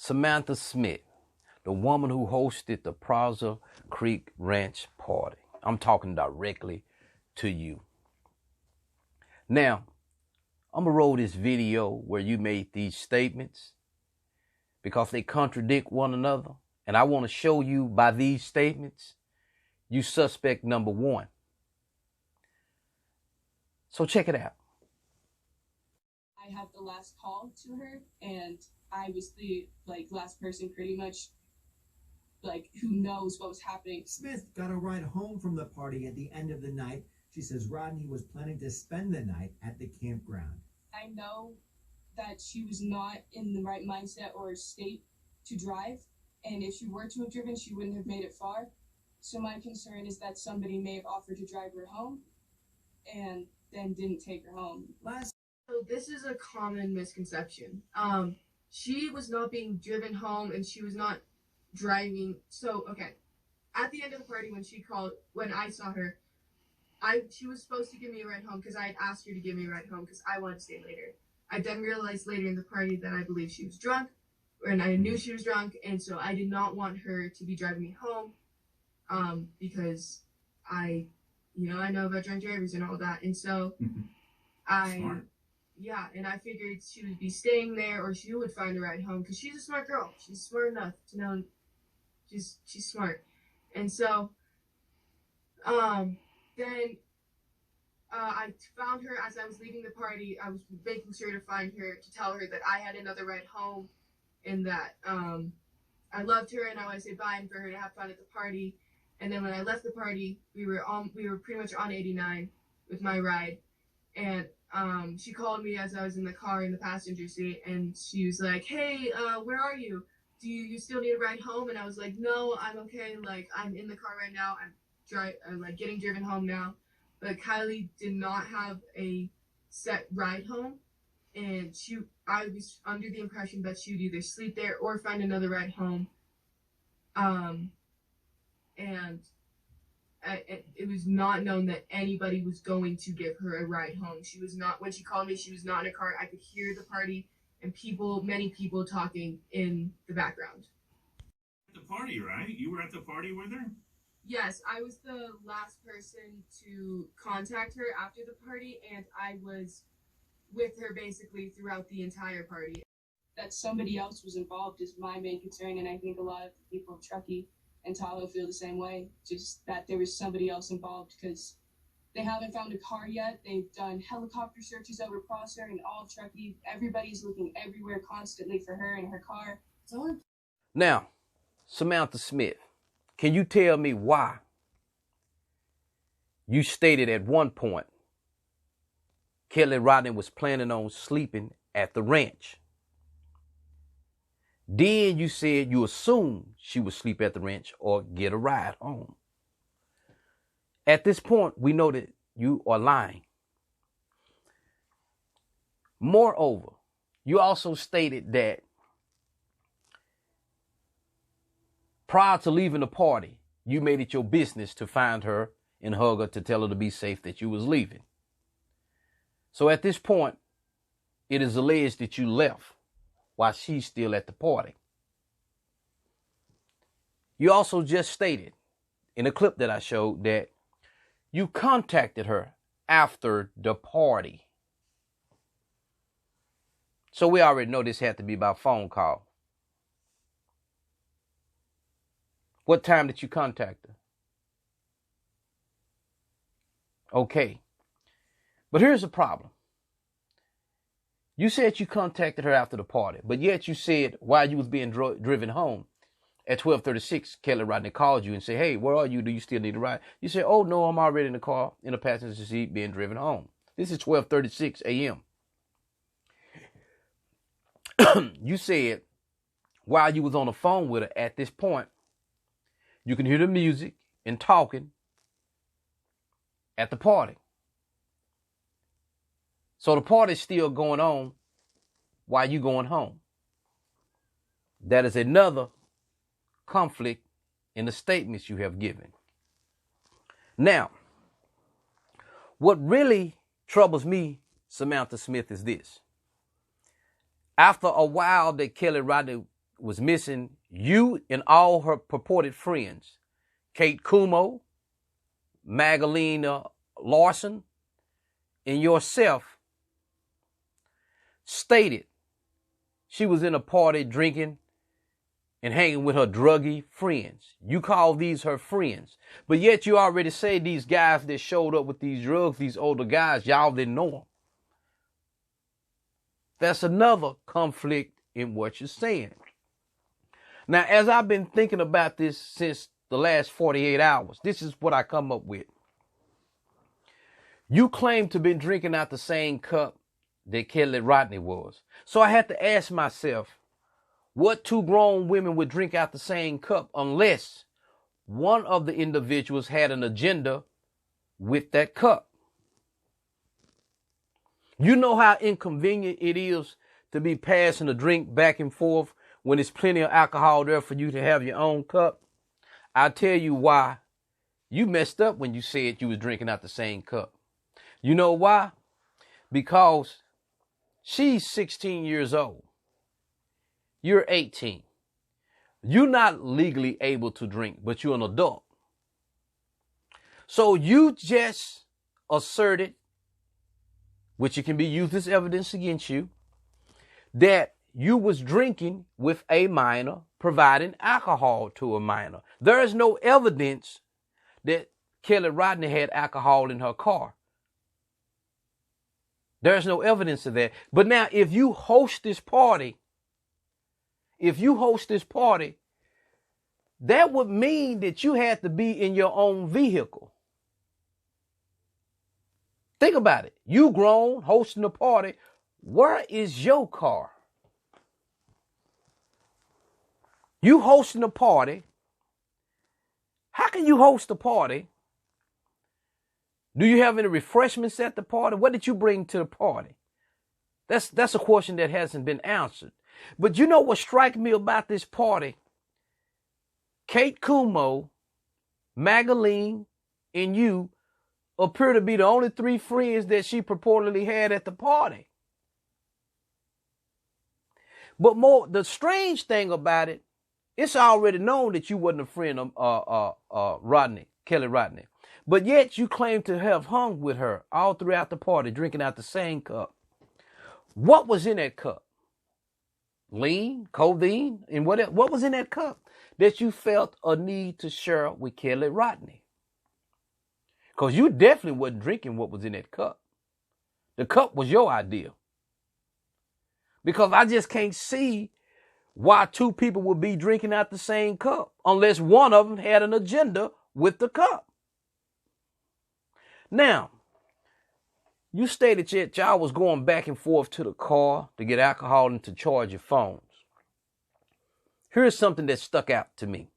Samantha Smith, the woman who hosted the Plaza Creek Ranch party. I'm talking directly to you. Now, I'm going to roll this video where you made these statements because they contradict one another. And I want to show you by these statements, you suspect number one. So check it out. I had the last call to her, and I was the last person pretty much who knows what was happening. Smith got a ride home from the party at the end of the night. She says Rodni was planning to spend the night at the campground. I know that she was not in the right mindset or state to drive, and if she were to have driven, she wouldn't have made it far. So my concern is that somebody may have offered to drive her home and then didn't take her home. So this is a common misconception. She was not being driven home and she was not driving. So, okay. At the end of the party when I saw her, she was supposed to give me a ride home because I had asked her to give me a ride home because I wanted to stay later. I then realized later in the party that I believe she was drunk, and I knew she was drunk, and so I did not want her to be driving me home, because I know about drunk drivers and all that, and so Smart. And I figured she would be staying there or she would find a ride home because she's a smart girl. She's smart enough to know she's smart. And so then I found her as I was leaving the party. I was making sure to find her to tell her that I had another ride home and that I loved her and I want to say bye and for her to have fun at the party. And then when I left the party, we were pretty much on 89 with my ride, and she called me as I was in the car in the passenger seat, and she was like, "Hey, where are you? Do you still need a ride home?" And I was like, "No, I'm okay. I'm in the car right now. I'm getting driven home now." But Kiely did not have a set ride home, and I was under the impression that she would either sleep there or find another ride home. And it was not known that anybody was going to give her a ride home. She was not, when she called me, she was not in a car. I could hear the party and many people talking in the background. At the party, right? You were at the party with her? Yes, I was the last person to contact her after the party, and I was with her basically throughout the entire party. That somebody else was involved is my main concern, and I think a lot of people of Truckee and Tahoe feel the same way, just that there was somebody else involved because they haven't found a car yet. They've done helicopter searches over Prosser and all of Truckee. Everybody's looking everywhere constantly for her and her car. Now, Samantha Smith, can you tell me why you stated at one point Kelly Rodni was planning on sleeping at the ranch? Then you said you assumed she would sleep at the ranch or get a ride home. At this point, we know that you are lying. Moreover, you also stated that prior to leaving the party, you made it your business to find her and hug her to tell her to be safe that you was leaving. So at this point, it is alleged that you left while she's still at the party. You also just stated in a clip that I showed that you contacted her after the party. So we already know this had to be by phone call. What time did you contact her? Okay. But here's the problem. You said you contacted her after the party, but yet you said while you was being driven home at 12:36, Kelly Rodni called you and said, "Hey, where are you? Do you still need a ride?" You said, "Oh, no, I'm already in the car in the passenger seat being driven home." This is 12:36 a.m. You said while you was on the phone with her at this point, you can hear the music and talking at the party. So the party's still going on while you going home. That is another conflict in the statements you have given. Now, what really troubles me, Samantha Smith, is this. After a while that Kelly Rodni was missing you and all her purported friends, Kate Kumo, Magdalena Larson, and yourself, stated she was in a party drinking and hanging with her druggy friends. You call these her friends. But yet you already say these guys that showed up with these drugs, these older guys, y'all didn't know them. That's another conflict in what you're saying. Now, as I've been thinking about this since the last 48 hours, this is what I come up with. You claim to have been drinking out the same cup that Kiely Rodni was. So I had to ask myself, what two grown women would drink out the same cup unless one of the individuals had an agenda with that cup? You know how inconvenient it is to be passing a drink back and forth when there's plenty of alcohol there for you to have your own cup? I'll tell you why you messed up when you said you was drinking out the same cup. You know why? Because she's 16 years old. You're 18. You're not legally able to drink, but you're an adult. So you just asserted, which it can be used as evidence against you, that you was drinking with a minor, providing alcohol to a minor. There is no evidence that Kiely Rodni had alcohol in her car. There's no evidence of that. But now, if you host this party, that would mean that you had to be in your own vehicle. Think about it. You grown, hosting a party. Where is your car? You hosting a party. How can you host a party? Do you have any refreshments at the party? What did you bring to the party? That's a question that hasn't been answered. But you know what strikes me about this party? Kate Kumo, Magdalene, and you appear to be the only three friends that she purportedly had at the party. But the strange thing about it, it's already known that you wasn't a friend of Kiely Rodni. But yet you claim to have hung with her all throughout the party, drinking out the same cup. What was in that cup? Lean, codeine, and what was in that cup that you felt a need to share with Kiely Rodni? Because you definitely wasn't drinking what was in that cup. The cup was your idea. Because I just can't see why two people would be drinking out the same cup unless one of them had an agenda with the cup. Now, you stated that y'all was going back and forth to the car to get alcohol and to charge your phones. Here's something that stuck out to me.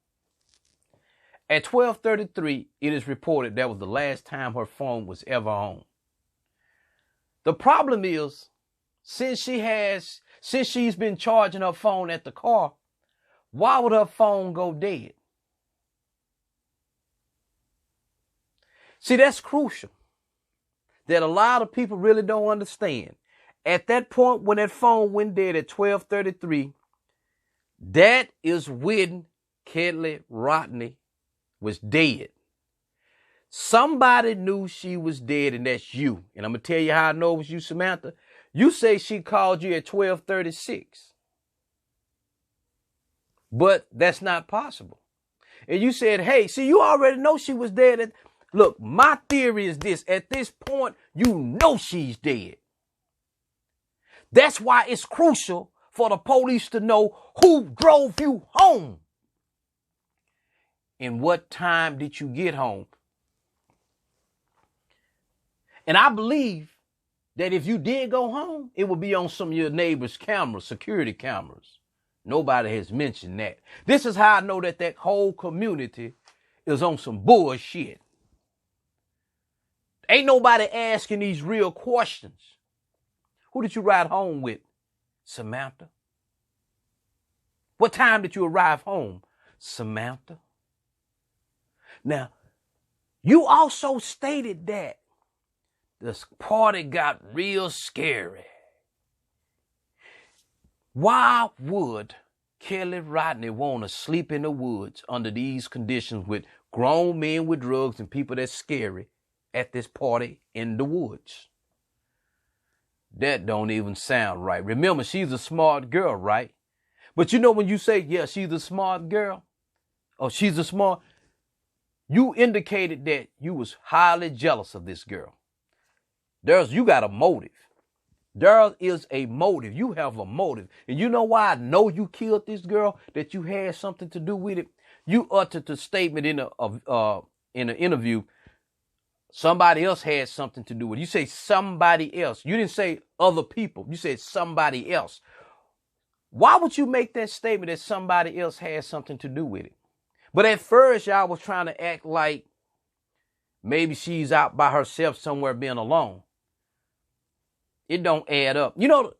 At 12:33, it is reported that was the last time her phone was ever on. The problem is, since she's been charging her phone at the car, why would her phone go dead? See, that's crucial. That a lot of people really don't understand. At that point, when that phone went dead at 12:33, that is when Kiely Rodni was dead. Somebody knew she was dead, and that's you. And I'm going to tell you how I know it was you, Samantha. You say she called you at 12:36. But that's not possible. And you said, hey, see, you already know she was dead. Look, my theory is this. At this point, you know she's dead. That's why it's crucial for the police to know who drove you home. And what time did you get home? And I believe that if you did go home, it would be on some of your neighbors' cameras, security cameras. Nobody has mentioned that. This is how I know that whole community is on some bullshit. Ain't nobody asking these real questions. Who did you ride home with? Samantha. What time did you arrive home? Samantha. Now, you also stated that this party got real scary. Why would Kiely Rodni want to sleep in the woods under these conditions with grown men with drugs and people that's scary at this party in the woods. That don't even sound right. Remember, she's a smart girl, right? But you know when you say, yeah, she's a smart girl, or she's a smart, you indicated that you was highly jealous of this girl. You got a motive. There is a motive. You have a motive. And you know why I know you killed this girl? That you had something to do with it? You uttered the statement in an interview, somebody else had something to do with it. You say somebody else. You didn't say other people. You said somebody else. Why would you make that statement that somebody else had something to do with it? But at first, y'all was trying to act like maybe she's out by herself somewhere being alone. It don't add up. You know,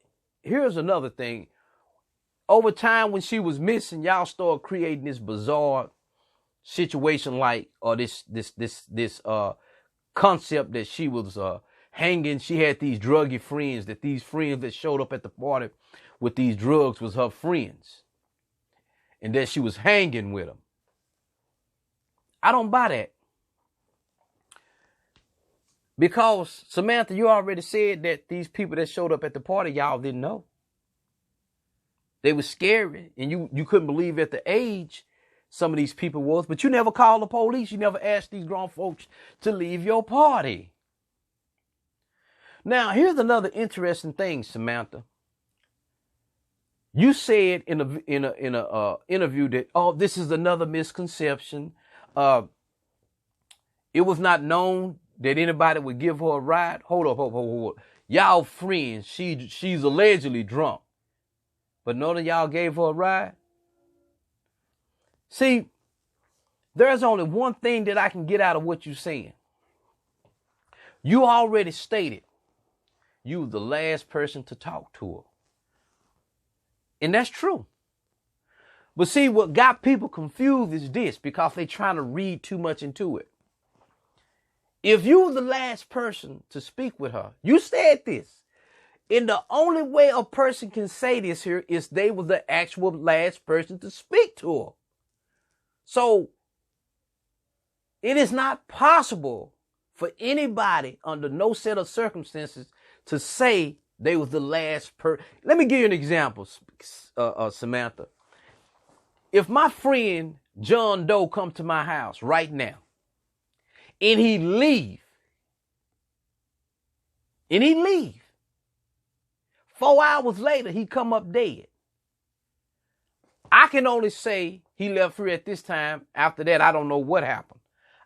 here's another thing. Over time, when she was missing, y'all started creating this bizarre situation, like, or this concept that she was hanging. She had these druggy friends, that these friends that showed up at the party with these drugs was her friends, and that she was hanging with them. I don't buy that. Because, Samantha, you already said that these people that showed up at the party, y'all didn't know. They were scary, and you couldn't believe at the age some of these people was, but you never called the police. You never asked these grown folks to leave your party. Now, here's another interesting thing, Samantha. You said in a interview that, oh, this is another misconception. It was not known that anybody would give her a ride. Hold up. Y'all friends, she's allegedly drunk, but none of y'all gave her a ride. See, there's only one thing that I can get out of what you're saying. You already stated you were the last person to talk to her. And that's true. But see, what got people confused is this, because they're trying to read too much into it. If you were the last person to speak with her, you said this. And the only way a person can say this here is they were the actual last person to speak to her. So it is not possible for anybody under no set of circumstances to say they was the last person. Let me give you an example, Samantha. If my friend John Doe come to my house right now and he leave, 4 hours later, he come up dead, I can only say he left here at this time. After that, I don't know what happened.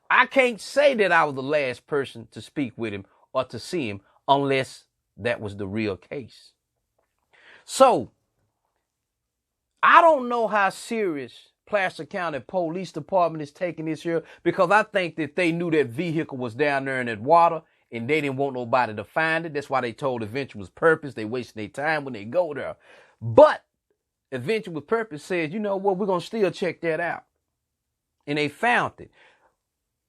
I can't say that I was the last person to speak with him or to see him unless that was the real case. So, I don't know how serious Placer County Police Department is taking this here, because I think that they knew that vehicle was down there in that water and they didn't want nobody to find it. That's why they told Adventure with Purpose. They wasting their time when they go there. But Adventure with Purpose says, you know what, we're going to still check that out. And they found it.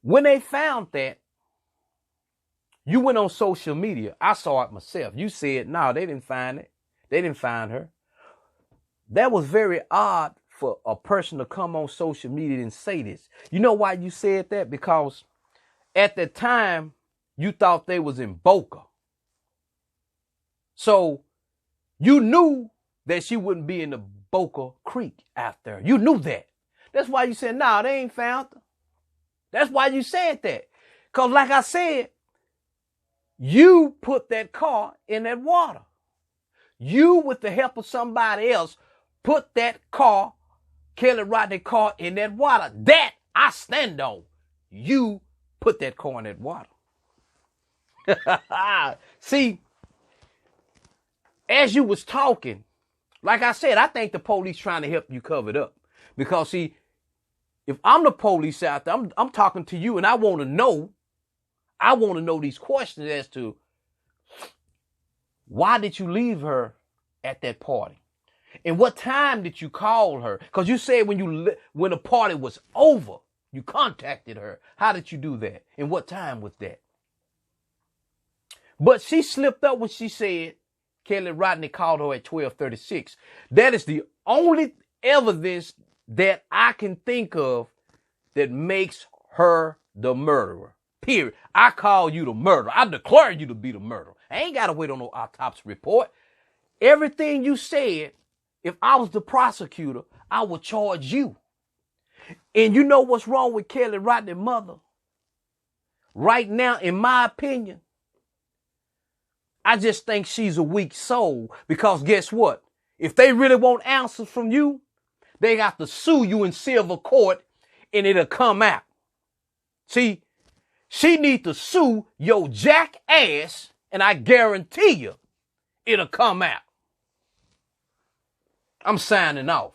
When they found that, you went on social media. I saw it myself. You said, no, they didn't find it. They didn't find her. That was very odd for a person to come on social media and say this. You know why you said that? Because at the time, you thought they was in Boca. So you knew that she wouldn't be in the Boca Creek out there. You knew that. That's why you said, nah, they ain't found her. That's why you said that. Because like I said, you put that car in that water. You, with the help of somebody else, put that car, Kiely Rodni car, in that water. That I stand on. You put that car in that water. See, as you was talking, like I said, I think the police trying to help you cover it up. Because see, if I'm the police out there, I'm talking to you and I want to know these questions as to why did you leave her at that party? And what time did you call her? Because you said when the party was over, you contacted her. How did you do that? And what time was that? But she slipped up when she said Kiely Rodni called her at 12:36. That is the only evidence that I can think of that makes her the murderer. Period. I call you the murderer. I declare you to be the murderer. I ain't got to wait on no autopsy report. Everything you said, if I was the prosecutor, I would charge you. And you know what's wrong with Kiely Rodni's mother? Right now, in my opinion, I just think she's a weak soul, because guess what? If they really want answers from you, they got to sue you in civil court and it'll come out. See, she need to sue your jackass, and I guarantee you it'll come out. I'm signing off.